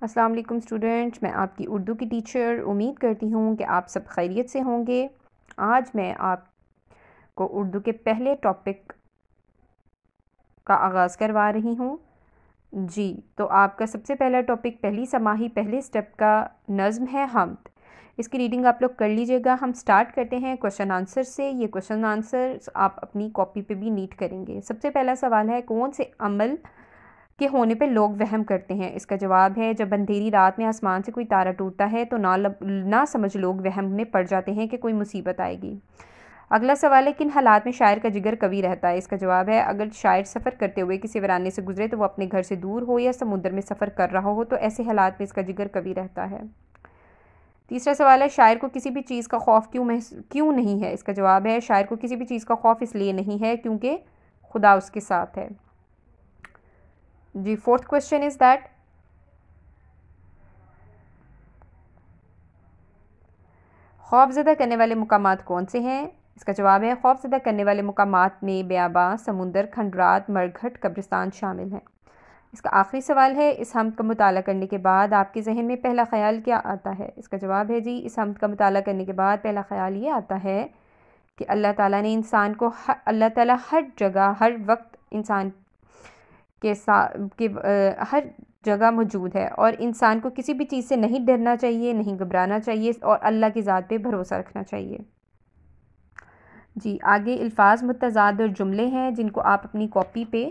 अस्सलाम वालेकुम स्टूडेंट्स, मैं आपकी उर्दू की टीचर उम्मीद करती हूँ कि आप सब खैरियत से होंगे। आज मैं आपको उर्दू के पहले टॉपिक का आगाज़ करवा रही हूँ। जी, तो आपका सबसे पहला टॉपिक पहली समाही पहले स्टेप का नज़्म है हम्द। इसकी रीडिंग आप लोग कर लीजिएगा। हम स्टार्ट करते हैं क्वेश्चन आंसर से। ये क्वेश्चन आंसर आप अपनी कॉपी पे भी नीट करेंगे। सबसे पहला सवाल है, कौन से अमल के होने पे लोग वहम करते हैं? इसका जवाब है, जब अंधेरी रात में आसमान से कोई तारा टूटता है तो ना समझ लोग वहम में पड़ जाते हैं कि कोई मुसीबत आएगी। अगला सवाल है, किन हालात में शायर का जिगर कवि रहता है? इसका जवाब है, अगर शायर सफ़र करते हुए किसी वीराने से गुजरे तो वो अपने घर से दूर हो या समुद्र में सफ़र कर रहा हो तो ऐसे हालात में इसका जिगर कवि रहता है। तीसरा सवाल है, शायर को किसी भी चीज़ का खौफ क्यों नहीं है? इसका जवाब है, शायर को किसी भी चीज़ का खौफ इसलिए नहीं है क्योंकि खुदा उसके साथ है। जी, फोर्थ क्वेश्चन इज दैट खौफजदा करने वाले मुकामात कौन से हैं? इसका जवाब है, खौफजदा करने वाले मुकामात में बियाबान, समुंदर, खंडरात, मरघट, कब्रिस्तान शामिल हैं। इसका आखिरी सवाल है, इस हम्द का मुताला करने के बाद आपके जहन में पहला ख्याल क्या आता है? इसका जवाब है जी, इस हम्द का मुताला करने के बाद पहला ख्याल ये आता है कि अल्लाह ताला ने इंसान को अल्लाह ताला हर जगह हर वक्त इंसान के साथ के हर जगह मौजूद है और इंसान को किसी भी चीज़ से नहीं डरना चाहिए, नहीं घबराना चाहिए और अल्लाह की ज़ात पे भरोसा रखना चाहिए। जी, आगे अल्फाज मुतज़ाद और जुमले हैं जिनको आप अपनी कॉपी पे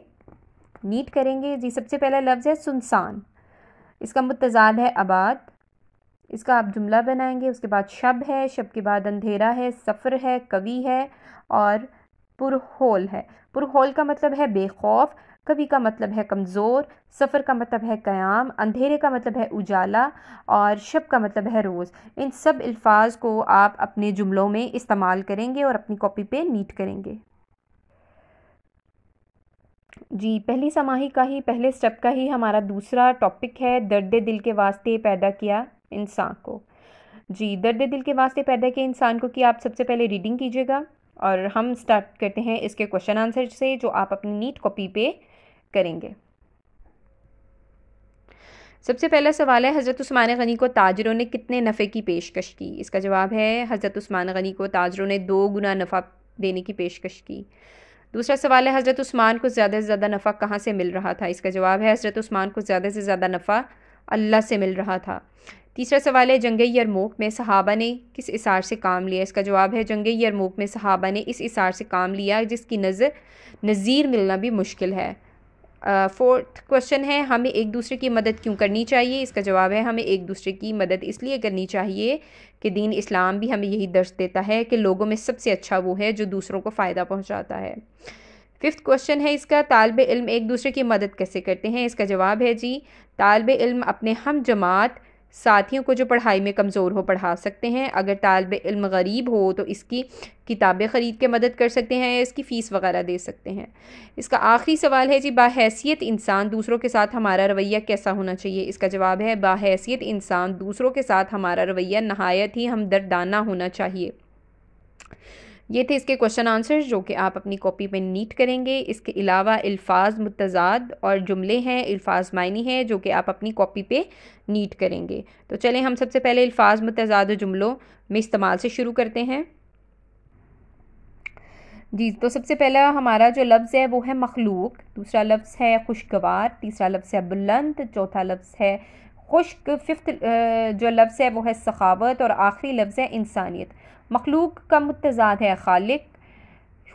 नीट करेंगे। जी, सबसे पहला लफ्ज़ है सुनसान। इसका मुतज़ाद है आबाद। इसका आप जुमला बनाएंगे। उसके बाद शब है, शब के बाद अंधेरा है, सफ़र है, कवि है और पुरहोल है। पुरहोल का मतलब है बेखौफ, कवि का मतलब है कमज़ोर, सफ़र का मतलब है क़याम, अंधेरे का मतलब है उजाला और शब का मतलब है रोज़। इन सब अल्फाज को आप अपने जुमलों में इस्तेमाल करेंगे और अपनी कॉपी पे नीट करेंगे। जी, पहली समाही का ही पहले स्टेप का ही हमारा दूसरा टॉपिक है, दर्द दिल के वास्ते पैदा किया इंसान को। जी, दर्द दिल के वास्ते पैदा किया इंसान को कि आप सबसे पहले रीडिंग कीजिएगा और हम स्टार्ट करते हैं इसके क्वेश्चन आंसर से जो आप अपनी नीट कॉपी पे करेंगे। सबसे पहला सवाल है, हज़रत उस्मान गनी को ताजरों ने कितने नफ़े की पेशकश की? इसका जवाब है, हज़रत उस्मान गनी को ताजरों ने 2 गुना नफ़ा देने की पेशकश की। दूसरा सवाल है, हज़रत उस्मान को ज़्यादा से ज़्यादा नफ़ा कहाँ से मिल रहा था? इसका जवाब है, हज़रत उस्मान को ज़्यादा से ज़्यादा नफ़ा अल्लाह से मिल रहा था। तीसरा सवाल है, जंग यरमूक में सहाबा ने किस इसार से काम लिया? इसका जवाब है, जंग यरमूक में सहाबा ने इस इसार से काम लिया जिसकी नज़ीर मिलना भी मुश्किल है। फोर्थ क्वेश्चन है, हमें एक दूसरे की मदद क्यों करनी चाहिए? इसका जवाब है, हमें एक दूसरे की मदद इसलिए करनी चाहिए कि दीन इस्लाम भी हमें यही दर्श देता है कि लोगों में सबसे अच्छा वो है जो दूसरों को फ़ायदा पहुंचाता है। फिफ्थ क्वेश्चन है इसका, तालिब इल्म एक दूसरे की मदद कैसे करते हैं? इसका जवाब है जी, तालिब इल्म अपने हम जमात साथियों को जो पढ़ाई में कमज़ोर हो पढ़ा सकते हैं। अगर तालिब इल्म गरीब हो तो इसकी किताबें ख़रीद के मदद कर सकते हैं, इसकी फ़ीस वगैरह दे सकते हैं। इसका आखिरी सवाल है जी, बाहैसियत इंसान दूसरों के साथ हमारा रवैया कैसा होना चाहिए? इसका जवाब है, बाहैसियत इंसान दूसरों के साथ हमारा रवैया नहायत ही हमदर्दाना होना चाहिए। ये थे इसके क्वेश्चन आंसर्स जो कि आप अपनी कॉपी में नीट करेंगे। इसके अलावा अल्फाज मुतज़ाद और जुमले हैं, अल्फाज मायनी हैं जो कि आप अपनी कॉपी पे नीट करेंगे। तो चलें हम सबसे पहले अल्फाज मुतज़ाद और जुमलों में इस्तेमाल से शुरू करते हैं। जी, तो सबसे पहला हमारा जो लफ्ज़ है वो है मखलूक, दूसरा लफ्ज़ है खुशगवार, तीसरा लफ्ज़ है बुलंद, चौथा लफ्ज़ है खुश्क, फिफ्थ जो लफ्ज़ है वो है सखावत और आखिरी लफ्ज़ है इंसानियत। मखलूक का मुतज़ाद है खालिक,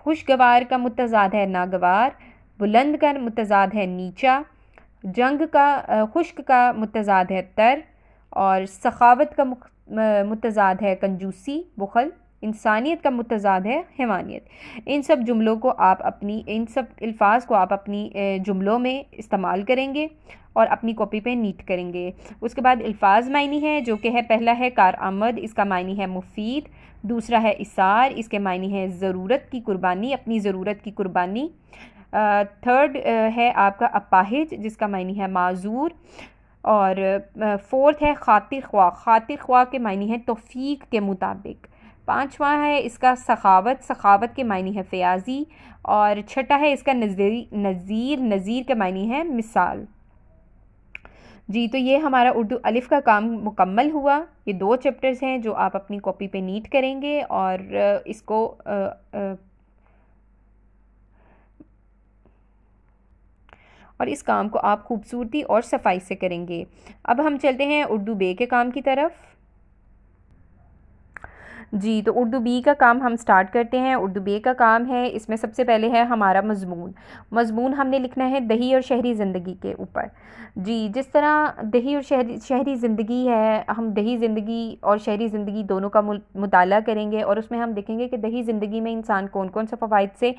खुशगवार का मुतज़ाद है नागवार, बुलंद का मुतज़ाद है नीचा, खुश्क का मुतज़ाद है तर और सखावत का मुतज़ाद है कंजूसी बुखल, इंसानियत का मुतज़ाद है हैवानियत। इन सब जुमलों को आप इन सब अल्फाज को आप अपनी जुमलों में इस्तेमाल करेंगे और अपनी कॉपी पे नीट करेंगे। उसके बाद अल्फाज मायनी है जो कि है, पहला है कारआमद, इसका मायनी है मुफीद। दूसरा है इसार, इसके मायनी है ज़रूरत की कुर्बानी, अपनी ज़रूरत की कुर्बानी। थर्ड है आपका अपाहिज, जिसका मायनी है माजूर। और फोर्थ है खातिर ख्वाह, खातिर ख्वाह के मायनी है तौफीक के मुताबिक। पांचवा है इसका सखावत, सखावत के मायनी है फ़याज़ी। और छठा है इसका नज़ीर, नज़ीर के मायनी है मिसाल। जी, तो ये हमारा उर्दू अलिफ़ का काम मुकम्मल हुआ। ये 2 चैप्टर्स हैं जो आप अपनी कॉपी पे नीट करेंगे और इसको और इस काम को आप खूबसूरती और सफाई से करेंगे। अब हम चलते हैं उर्दू बे के काम की तरफ। जी, तो उर्दू बी का काम हम स्टार्ट करते हैं। उर्दू बे का काम है, इसमें सबसे पहले है हमारा मज़मून। मज़मून हमने लिखना है दही और शहरी ज़िंदगी के ऊपर। जी, जिस तरह दही और शहरी ज़िंदगी है, हम दही ज़िंदगी और शहरी ज़िंदगी दोनों का मुताला करेंगे और उसमें हम देखेंगे कि दही ज़िंदगी में इंसान कौन-कौन से फ़वाइद से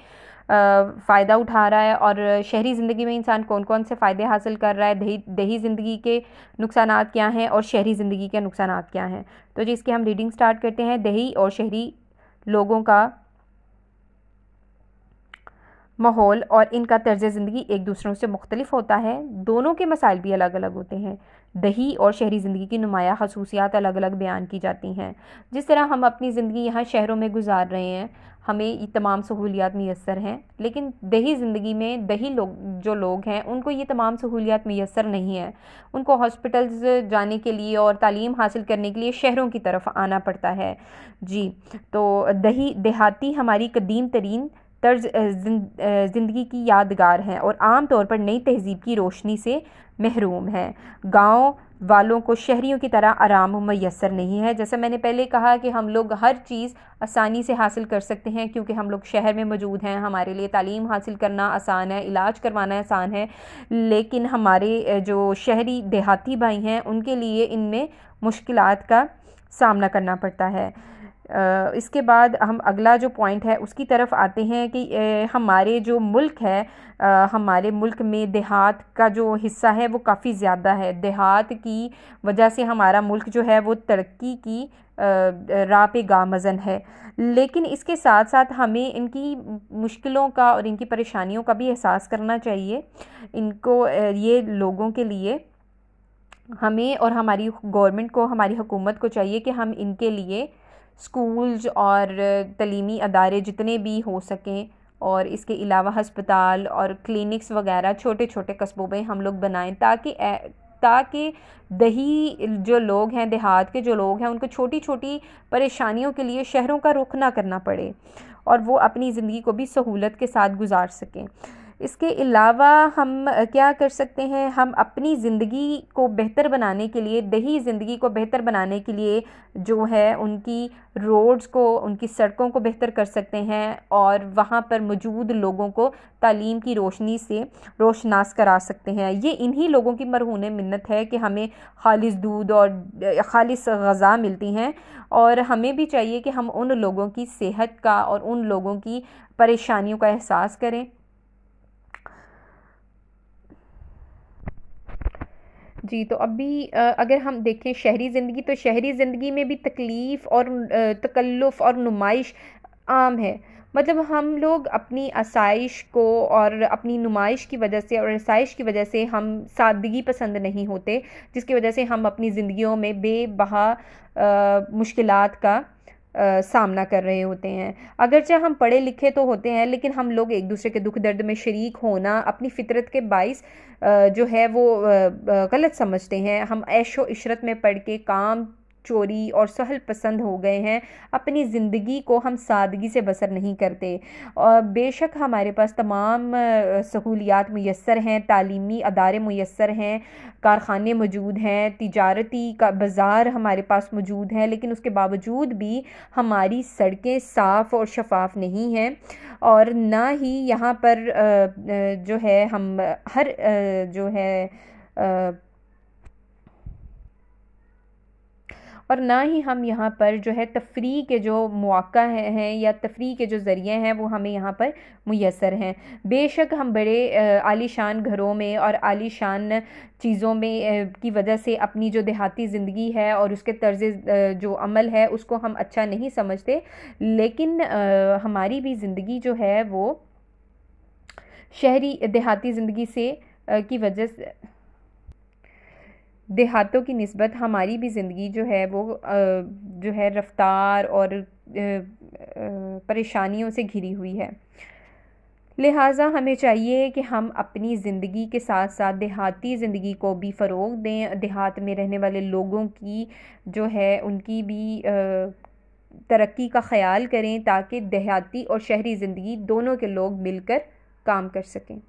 फ़ायदा उठा रहा है और शहरी ज़िंदगी में इंसान कौन-कौन से फ़ायदे हासिल कर रहा है। दही दही ज़िंदगी के नुकसानात क्या हैं और शहरी ज़िंदगी के नुकसानात क्या हैं। तो जी, इसकी हम रीडिंग स्टार्ट करते हैं। दही और शहरी लोगों का माहौल और इनका तर्ज ज़िंदगी एक दूसरों से मुख्तलिफ होता है। दोनों के मसाइल भी अलग अलग होते हैं। दही और शहरी ज़िंदगी की नुमाया खसूसियात अलग अलग बयान की जाती हैं। जिस तरह हम अपनी ज़िंदगी यहाँ शहरों में गुजार रहे हैं, हमें ये तमाम सहूलियात मैसर हैं, लेकिन दही ज़िंदगी में दही लोग हैं उनको ये तमाम सहूलियात मैसर नहीं है। उनको हॉस्पिटल्स जाने के लिए और तालीम हासिल करने के लिए शहरों की तरफ आना पड़ता है। जी, तो दही देहाती हमारी कदीम तरीन तर्ज ज़िंदगी की यादगार हैं और आम तौर पर नई तहज़ीब की रोशनी से महरूम हैं। गाँव वालों को शहरियों की तरह आराम मैसर नहीं है। जैसे मैंने पहले कहा कि हम लोग हर चीज़ आसानी से हासिल कर सकते हैं क्योंकि हम लोग शहर में मौजूद हैं। हमारे लिए तालीम हासिल करना आसान है, इलाज करवाना आसान है, लेकिन हमारे जो शहरी देहाती भाई हैं उनके लिए इनमें मुश्किलात का सामना करना पड़ता है। इसके बाद हम अगला जो पॉइंट है उसकी तरफ आते हैं कि हमारे जो मुल्क है, हमारे मुल्क में देहात का जो हिस्सा है वो काफ़ी ज़्यादा है। देहात की वजह से हमारा मुल्क जो है वो तरक्की की राह पे गामज़न है, लेकिन इसके साथ साथ हमें इनकी मुश्किलों का और इनकी परेशानियों का भी एहसास करना चाहिए। इनको ये लोगों के लिए हमें और हमारी गवर्नमेंट को, हमारी हुकूमत को चाहिए कि हम इनके लिए स्कूल्स और तलीमी अदारे जितने भी हो सकें और इसके अलावा हस्पताल और क्लिनिक्स वगैरह छोटे छोटे कस्बों में हम लोग बनाएं ताकि दही जो लोग हैं, देहात के जो लोग हैं, उनको छोटी छोटी परेशानियों के लिए शहरों का रुख ना करना पड़े और वो अपनी ज़िंदगी को भी सहूलत के साथ गुजार सकें। इसके अलावा हम क्या कर सकते हैं, हम अपनी ज़िंदगी को बेहतर बनाने के लिए, दही ज़िंदगी को बेहतर बनाने के लिए जो है उनकी रोड्स को, उनकी सड़कों को बेहतर कर सकते हैं और वहाँ पर मौजूद लोगों को तालीम की रोशनी से रोशनास करा सकते हैं। ये इन्हीं लोगों की मरहून मिन्नत है कि हमें खालिस दूध और खालिस ग़ज़ा मिलती हैं और हमें भी चाहिए कि हम उन लोगों की सेहत का और उन लोगों की परेशानियों का एहसास करें। जी, तो अभी अगर हम देखें शहरी ज़िंदगी, तो शहरी ज़िंदगी में भी तकलीफ़ और तकल्लुफ़ और नुमाइश आम है। मतलब हम लोग अपनी आसाइश को और अपनी नुमाइश की वजह से और आसाइश की वजह से हम सादगी पसंद नहीं होते, जिसकी वजह से हम अपनी ज़िंदगियों में बेबहा मुश्किलात का सामना कर रहे होते हैं। अगरचे हम पढ़े लिखे तो होते हैं, लेकिन हम लोग एक दूसरे के दुख दर्द में शरीक होना अपनी फ़ितरत के बाइस जो है वो गलत समझते हैं। हम ऐशो इशरत में पड़ के काम चोरी और सहल पसंद हो गए हैं। अपनी ज़िंदगी को हम सादगी से बसर नहीं करते और बेशक हमारे पास तमाम सहूलियात मुयस्सर हैं, तालीमी अदारे मुयस्सर हैं, कारख़ाने मौजूद हैं, तिजारती का बाज़ार हमारे पास मौजूद है, लेकिन उसके बावजूद भी हमारी सड़कें साफ़ और शफाफ नहीं हैं और ना ही यहाँ पर जो है हम हर जो है और ना ही हम यहाँ पर जो है तफरीह के जो मौक़ा हैं या तफरीह के जो ज़रिए हैं वो हमें यहाँ पर मुयस्सर हैं। बेशक हम बड़े आलीशान घरों में और आलीशान चीज़ों में की वजह से अपनी जो देहाती ज़िंदगी है और उसके तर्ज़ जो अमल है उसको हम अच्छा नहीं समझते, लेकिन हमारी भी ज़िंदगी जो है वो शहरी देहाती ज़िंदगी से की वजह से देहातों की निस्बत हमारी भी ज़िंदगी जो है वो जो है रफ्तार और परेशानियों से घिरी हुई है। लिहाजा हमें चाहिए कि हम अपनी ज़िंदगी के साथ साथ देहाती ज़िंदगी को भी फ़रोग़ दें, देहात में रहने वाले लोगों की जो है उनकी भी तरक्की का ख़याल करें, ताकि देहाती और शहरी ज़िंदगी दोनों के लोग मिलकर काम कर सकें।